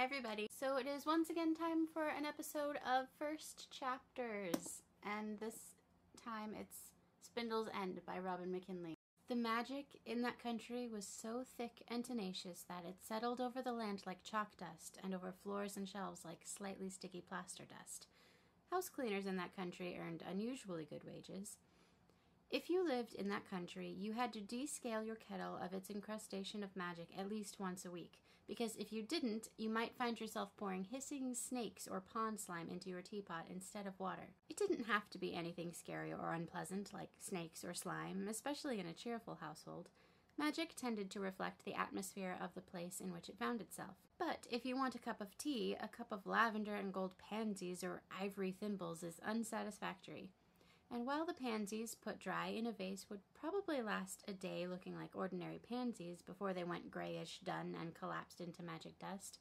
everybody. So it is once again time for an episode of First Chapters, and this time it's Spindle's End by Robin McKinley. The magic in that country was so thick and tenacious that it settled over the land like chalk dust and over floors and shelves like slightly sticky plaster dust. House cleaners in that country earned unusually good wages. If you lived in that country, you had to descale your kettle of its incrustation of magic at least once a week, because if you didn't, you might find yourself pouring hissing snakes or pond slime into your teapot instead of water. It didn't have to be anything scary or unpleasant like snakes or slime, especially in a cheerful household. Magic tended to reflect the atmosphere of the place in which it found itself. But if you want a cup of tea, a cup of lavender and gold pansies or ivory thimbles is unsatisfactory. And while the pansies put dry in a vase would probably last a day looking like ordinary pansies before they went grayish dun and collapsed into magic dust,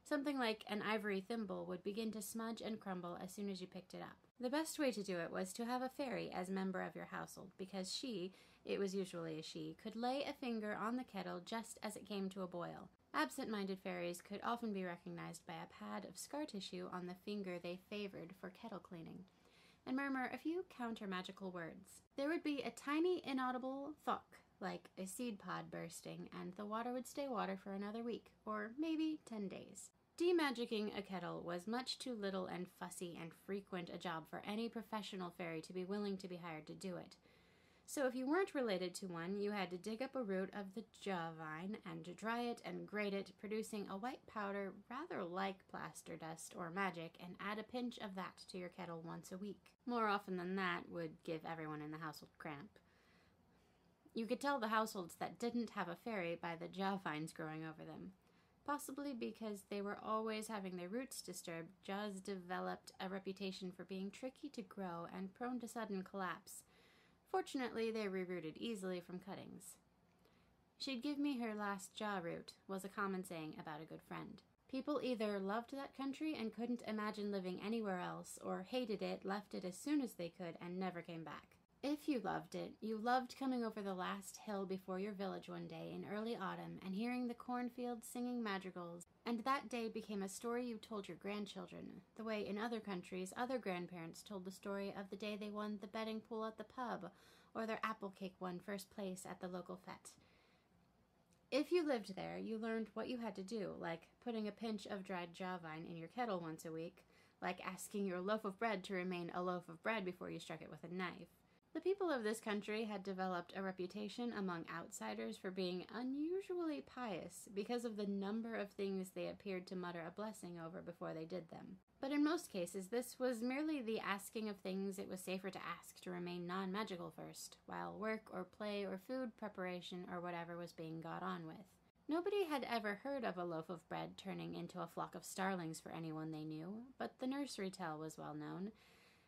something like an ivory thimble would begin to smudge and crumble as soon as you picked it up. The best way to do it was to have a fairy as member of your household, because she, it was usually a she, could lay a finger on the kettle just as it came to a boil. Absent-minded fairies could often be recognized by a pad of scar tissue on the finger they favored for kettle cleaning, and murmur a few counter-magical words. There would be a tiny inaudible thunk, like a seed pod bursting, and the water would stay water for another week, or maybe 10 days. Demagicking a kettle was much too little and fussy and frequent a job for any professional fairy to be willing to be hired to do it. So if you weren't related to one, you had to dig up a root of the jawvine and dry it and grate it, producing a white powder rather like plaster dust or magic, and add a pinch of that to your kettle once a week. More often than that would give everyone in the household cramp. You could tell the households that didn't have a fairy by the jawvines growing over them. Possibly because they were always having their roots disturbed, jaws developed a reputation for being tricky to grow and prone to sudden collapse. Fortunately, they rerouted easily from cuttings. "She'd give me her last jaw root," was a common saying about a good friend. People either loved that country and couldn't imagine living anywhere else, or hated it, left it as soon as they could, and never came back. If you loved it, you loved coming over the last hill before your village one day in early autumn and hearing the cornfields singing madrigals, and that day became a story you told your grandchildren, the way in other countries other grandparents told the story of the day they won the betting pool at the pub, or their apple cake won first place at the local fete. If you lived there, you learned what you had to do, like putting a pinch of dried jawvine in your kettle once a week, like asking your loaf of bread to remain a loaf of bread before you struck it with a knife. The people of this country had developed a reputation among outsiders for being unusually pious because of the number of things they appeared to mutter a blessing over before they did them. But in most cases, this was merely the asking of things it was safer to ask to remain non-magical first, while work or play or food preparation or whatever was being got on with. Nobody had ever heard of a loaf of bread turning into a flock of starlings for anyone they knew, but the nursery tale was well known,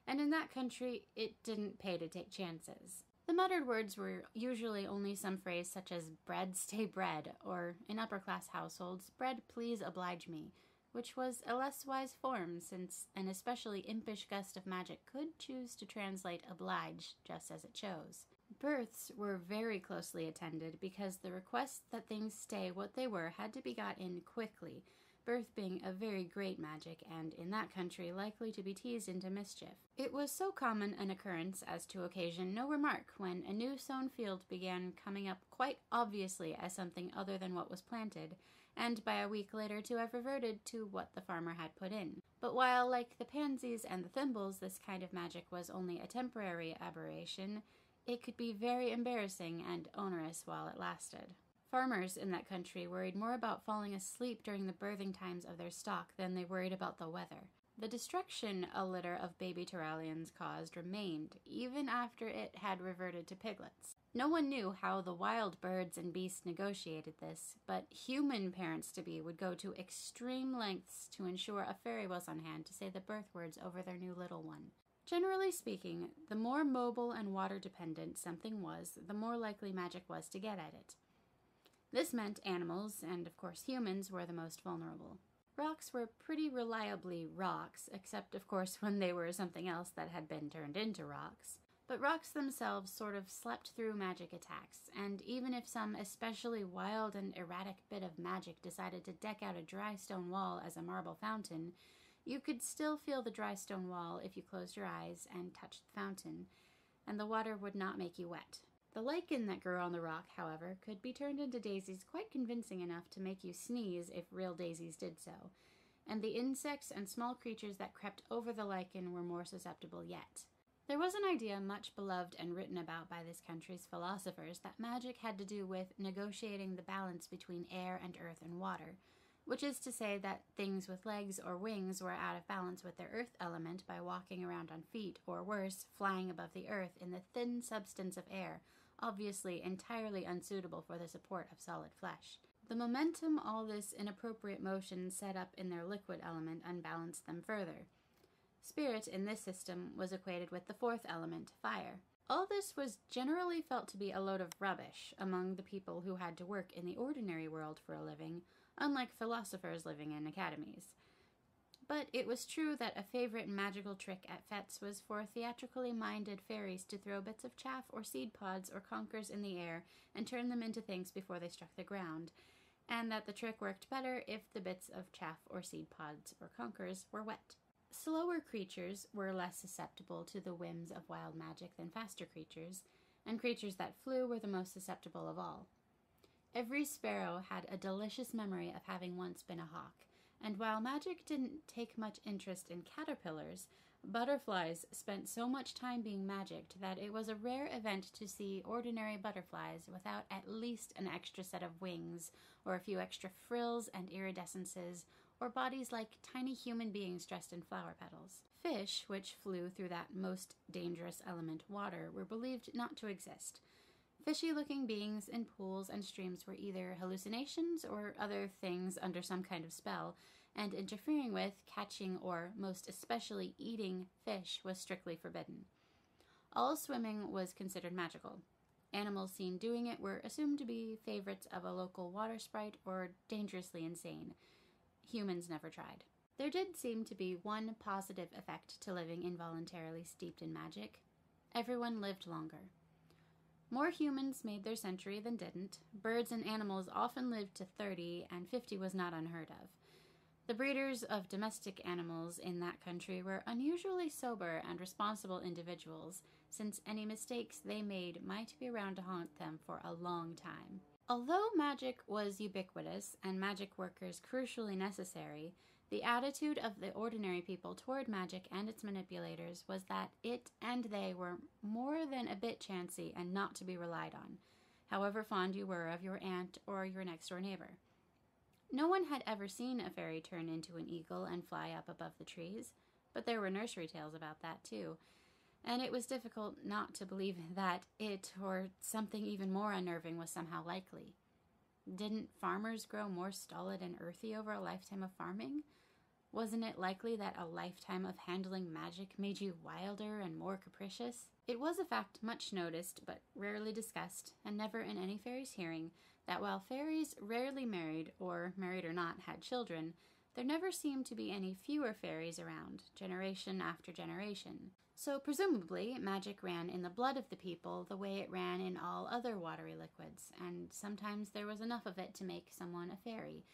and in that country, it didn't pay to take chances. The muttered words were usually only some phrase such as "bread, stay bread," or, in upper-class households, "bread, please oblige me," which was a less wise form, since an especially impish gust of magic could choose to translate oblige just as it chose. Births were very closely attended because the request that things stay what they were had to be got in quickly, birth being a very great magic and, in that country, likely to be teased into mischief. It was so common an occurrence as to occasion no remark when a new sown field began coming up quite obviously as something other than what was planted, and by a week later to have reverted to what the farmer had put in. But while, like the pansies and the thimbles, this kind of magic was only a temporary aberration, it could be very embarrassing and onerous while it lasted. Farmers in that country worried more about falling asleep during the birthing times of their stock than they worried about the weather. The destruction a litter of baby Turalians caused remained, even after it had reverted to piglets. No one knew how the wild birds and beasts negotiated this, but human parents-to-be would go to extreme lengths to ensure a fairy was on hand to say the birth words over their new little one. Generally speaking, the more mobile and water-dependent something was, the more likely magic was to get at it. This meant animals, and of course humans, were the most vulnerable. Rocks were pretty reliably rocks, except of course when they were something else that had been turned into rocks. But rocks themselves sort of slept through magic attacks, and even if some especially wild and erratic bit of magic decided to deck out a dry stone wall as a marble fountain, you could still feel the dry stone wall if you closed your eyes and touched the fountain, and the water would not make you wet. The lichen that grew on the rock, however, could be turned into daisies quite convincing enough to make you sneeze if real daisies did so, and the insects and small creatures that crept over the lichen were more susceptible yet. There was an idea much beloved and written about by this country's philosophers that magic had to do with negotiating the balance between air and earth and water, which is to say that things with legs or wings were out of balance with their earth element by walking around on feet, or worse, flying above the earth in the thin substance of air, obviously entirely unsuitable for the support of solid flesh. The momentum all this inappropriate motion set up in their liquid element unbalanced them further. Spirit in this system was equated with the fourth element, fire. All this was generally felt to be a load of rubbish among the people who had to work in the ordinary world for a living, unlike philosophers living in academies. But it was true that a favorite magical trick at fetes was for theatrically minded fairies to throw bits of chaff or seed pods or conkers in the air and turn them into things before they struck the ground, and that the trick worked better if the bits of chaff or seed pods or conkers were wet. Slower creatures were less susceptible to the whims of wild magic than faster creatures, and creatures that flew were the most susceptible of all. Every sparrow had a delicious memory of having once been a hawk, and while magic didn't take much interest in caterpillars, butterflies spent so much time being magicked that it was a rare event to see ordinary butterflies without at least an extra set of wings, or a few extra frills and iridescences, or bodies like tiny human beings dressed in flower petals. Fish, which flew through that most dangerous element, water, were believed not to exist. Fishy-looking beings in pools and streams were either hallucinations or other things under some kind of spell, and interfering with, catching, or most especially eating fish was strictly forbidden. All swimming was considered magical. Animals seen doing it were assumed to be favorites of a local water sprite or dangerously insane. Humans never tried. There did seem to be one positive effect to living involuntarily steeped in magic. Everyone lived longer. More humans made their century than didn't. Birds and animals often lived to 30, and 50 was not unheard of. The breeders of domestic animals in that country were unusually sober and responsible individuals, since any mistakes they made might be around to haunt them for a long time. Although magic was ubiquitous and magic workers crucially necessary, the attitude of the ordinary people toward magic and its manipulators was that it and they were more than a bit chancy and not to be relied on, however fond you were of your aunt or your next-door neighbor. No one had ever seen a fairy turn into an eagle and fly up above the trees, but there were nursery tales about that too, and it was difficult not to believe that it, or something even more unnerving, was somehow likely. Didn't farmers grow more stolid and earthy over a lifetime of farming? Wasn't it likely that a lifetime of handling magic made you wilder and more capricious? It was a fact much noticed, but rarely discussed, and never in any fairy's hearing, that while fairies rarely married, or married or not, had children, there never seemed to be any fewer fairies around, generation after generation. So presumably, magic ran in the blood of the people the way it ran in all other watery liquids, and sometimes there was enough of it to make someone a fairy,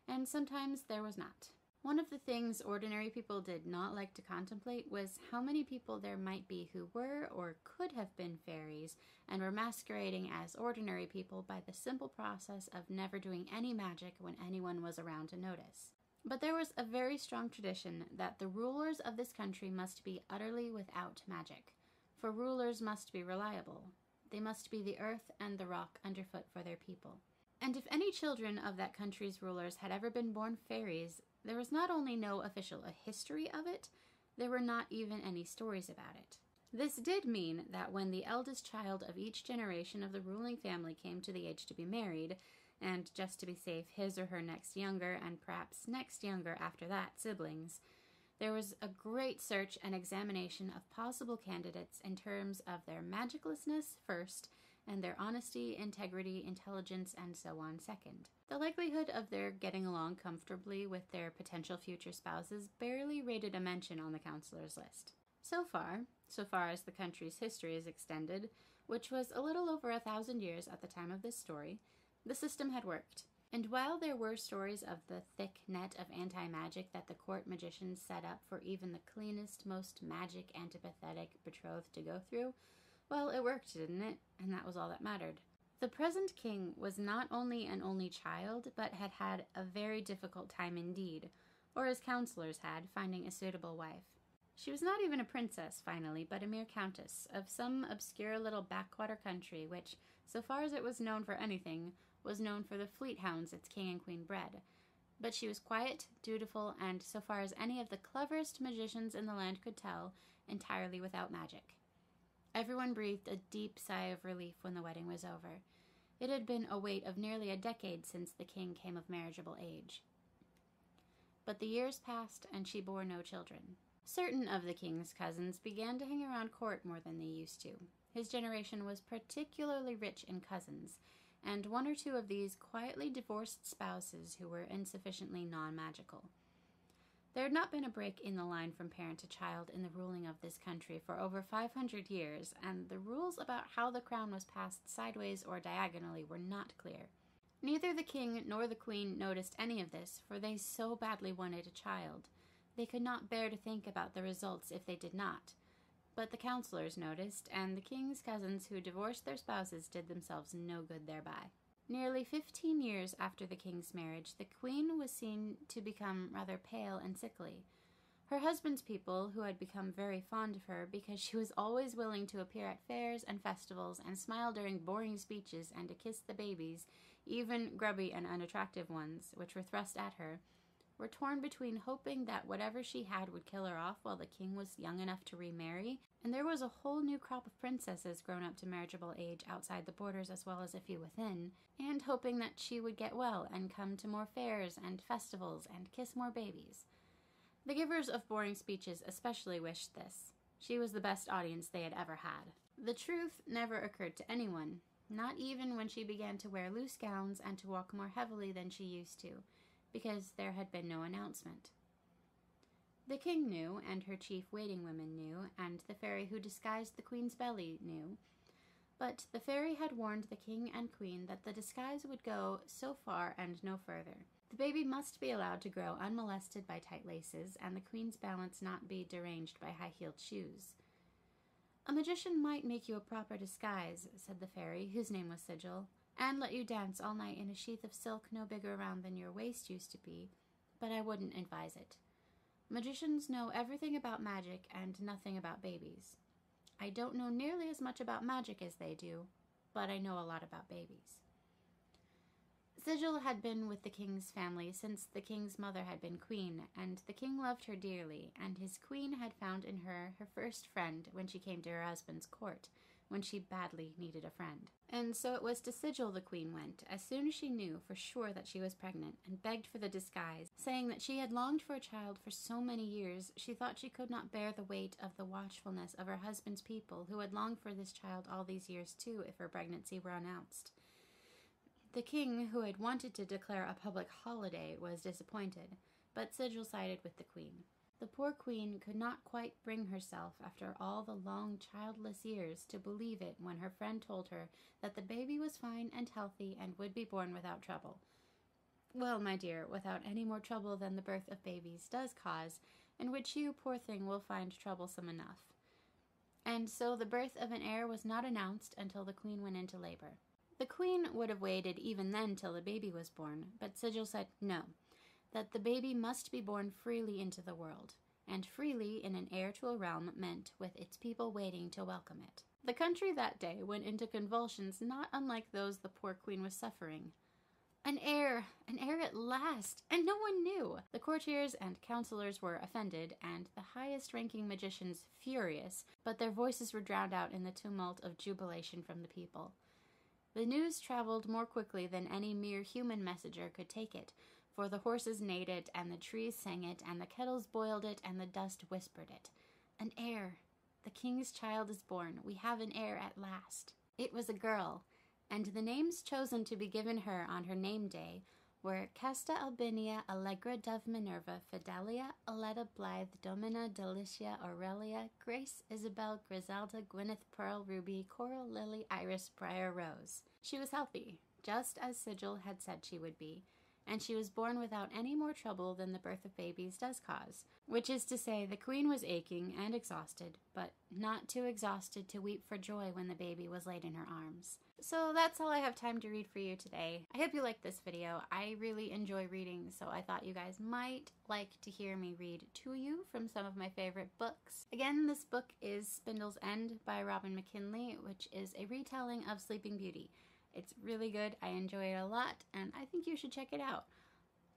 and sometimes there was not. One of the things ordinary people did not like to contemplate was how many people there might be who were or could have been fairies and were masquerading as ordinary people by the simple process of never doing any magic when anyone was around to notice. But there was a very strong tradition that the rulers of this country must be utterly without magic, for rulers must be reliable. They must be the earth and the rock underfoot for their people. And if any children of that country's rulers had ever been born fairies, there was not only no official history of it, there were not even any stories about it. This did mean that when the eldest child of each generation of the ruling family came to the age to be married, and just to be safe, his or her next younger, and perhaps next younger after that, siblings, there was a great search and examination of possible candidates in terms of their magiclessness first, and their honesty, integrity, intelligence, and so on second. The likelihood of their getting along comfortably with their potential future spouses barely rated a mention on the counselor's list. So far as the country's history is extended, which was a little over 1,000 years at the time of this story, the system had worked. And while there were stories of the thick net of anti-magic that the court magicians set up for even the cleanest, most magic antipathetic betrothed to go through, well, it worked, didn't it? And that was all that mattered. The present king was not only an only child, but had had a very difficult time indeed, or his counselors had, finding a suitable wife. She was not even a princess, finally, but a mere countess of some obscure little backwater country which, so far as it was known for anything, was known for the fleet hounds its king and queen bred. But she was quiet, dutiful, and, so far as any of the cleverest magicians in the land could tell, entirely without magic. Everyone breathed a deep sigh of relief when the wedding was over. It had been a wait of nearly a decade since the king came of marriageable age. But the years passed, and she bore no children. Certain of the king's cousins began to hang around court more than they used to. His generation was particularly rich in cousins, and one or two of these quietly divorced spouses who were insufficiently non-magical. There had not been a break in the line from parent to child in the ruling of this country for over 500 years, and the rules about how the crown was passed sideways or diagonally were not clear. Neither the king nor the queen noticed any of this, for they so badly wanted a child. They could not bear to think about the results if they did not. But the counselors noticed, and the king's cousins who divorced their spouses did themselves no good thereby. Nearly 15 years after the king's marriage, the queen was seen to become rather pale and sickly. Her husband's people, who had become very fond of her because she was always willing to appear at fairs and festivals and smile during boring speeches and to kiss the babies, even grubby and unattractive ones, which were thrust at her, were torn between hoping that whatever she had would kill her off while the king was young enough to remarry, and there was a whole new crop of princesses grown up to marriageable age outside the borders as well as a few within, and hoping that she would get well and come to more fairs and festivals and kiss more babies. The givers of boring speeches especially wished this. She was the best audience they had ever had. The truth never occurred to anyone, not even when she began to wear loose gowns and to walk more heavily than she used to, because there had been no announcement. The king knew, and her chief waiting women knew, and the fairy who disguised the queen's belly knew, but the fairy had warned the king and queen that the disguise would go so far and no further. The baby must be allowed to grow unmolested by tight laces, and the queen's balance not be deranged by high-heeled shoes. "A magician might make you a proper disguise," said the fairy, whose name was Sigil, "and let you dance all night in a sheath of silk no bigger around than your waist used to be, but I wouldn't advise it. Magicians know everything about magic and nothing about babies. I don't know nearly as much about magic as they do, but I know a lot about babies." Sigil had been with the king's family since the king's mother had been queen, and the king loved her dearly, and his queen had found in her her first friend when she came to her husband's court, when she badly needed a friend. And so it was to Sigil the queen went, as soon as she knew for sure that she was pregnant, and begged for the disguise, saying that she had longed for a child for so many years she thought she could not bear the weight of the watchfulness of her husband's people, who had longed for this child all these years too if her pregnancy were announced. The king, who had wanted to declare a public holiday, was disappointed, but Sigil sided with the queen. The poor queen could not quite bring herself, after all the long childless years, to believe it when her friend told her that the baby was fine and healthy and would be born without trouble. Well, my dear, without any more trouble than the birth of babies does cause, and which you, poor thing, will find troublesome enough. And so the birth of an heir was not announced until the queen went into labor. The queen would have waited even then till the baby was born, but Sigil said no, that the baby must be born freely into the world, and freely in an heir to a realm meant with its people waiting to welcome it. The country that day went into convulsions not unlike those the poor queen was suffering. An heir at last, and no one knew! The courtiers and counselors were offended, and the highest-ranking magicians furious, but their voices were drowned out in the tumult of jubilation from the people. The news traveled more quickly than any mere human messenger could take it, for the horses neighed it, and the trees sang it, and the kettles boiled it, and the dust whispered it. An heir! The king's child is born. We have an heir at last. It was a girl, and the names chosen to be given her on her name day were Casta Albinia Allegra Dove Minerva Fidelia Aletta Blythe Domina Delicia Aurelia Grace Isabel Griselda Gwyneth Pearl Ruby Coral Lily Iris Briar-Rose. She was healthy, just as Sigil had said she would be, and she was born without any more trouble than the birth of babies does cause, which is to say the queen was aching and exhausted, but not too exhausted to weep for joy when the baby was laid in her arms. So that's all I have time to read for you today. I hope you liked this video. I really enjoy reading, so I thought you guys might like to hear me read to you from some of my favorite books. Again, this book is Spindle's End by Robin McKinley, which is a retelling of Sleeping Beauty. It's really good, I enjoy it a lot, and I think you should check it out.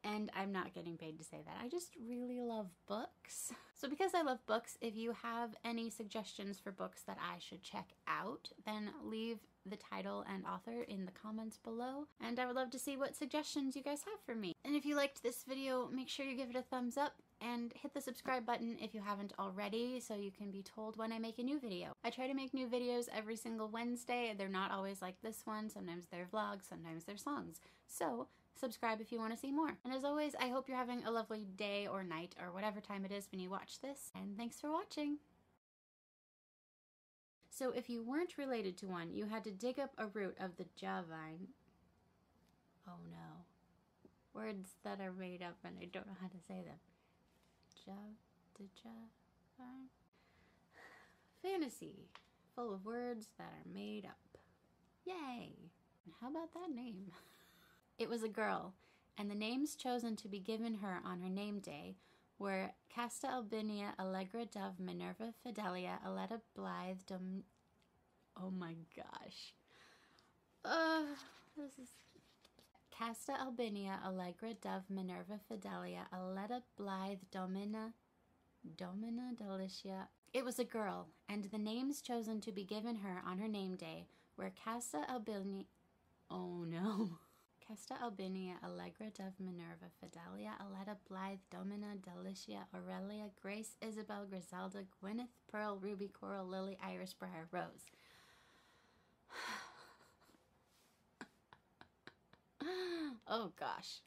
And I'm not getting paid to say that. I just really love books. So because I love books, if you have any suggestions for books that I should check out, then leave the title and author in the comments below, and I would love to see what suggestions you guys have for me. And if you liked this video, make sure you give it a thumbs up and hit the subscribe button if you haven't already so you can be told when I make a new video. I try to make new videos every single Wednesday. They're not always like this one. Sometimes they're vlogs, sometimes they're songs. So subscribe if you want to see more. And as always, I hope you're having a lovely day or night or whatever time it is when you watch this, and thanks for watching! So if you weren't related to one, you had to dig up a root of the javine. Oh no. Words that are made up and I don't know how to say them. Javine? Fantasy. Full of words that are made up. Yay! How about that name? It was a girl, and the names chosen to be given her on her name day were Casta Albinia Allegra Dove Minerva Fidelia Aletta Blythe Oh my gosh. This is Casta Albinia Allegra Dove Minerva Fidelia Aletta Blythe Domina Delicia. It was a girl, and the names chosen to be given her on her name day were Casta Albinia. Oh no. Casta Albinia Allegra Dove Minerva Fidelia Aletta Blythe Domina Delicia Aurelia Grace Isabel Griselda Gwyneth Pearl Ruby Coral Lily Iris Briar-Rose. Oh gosh.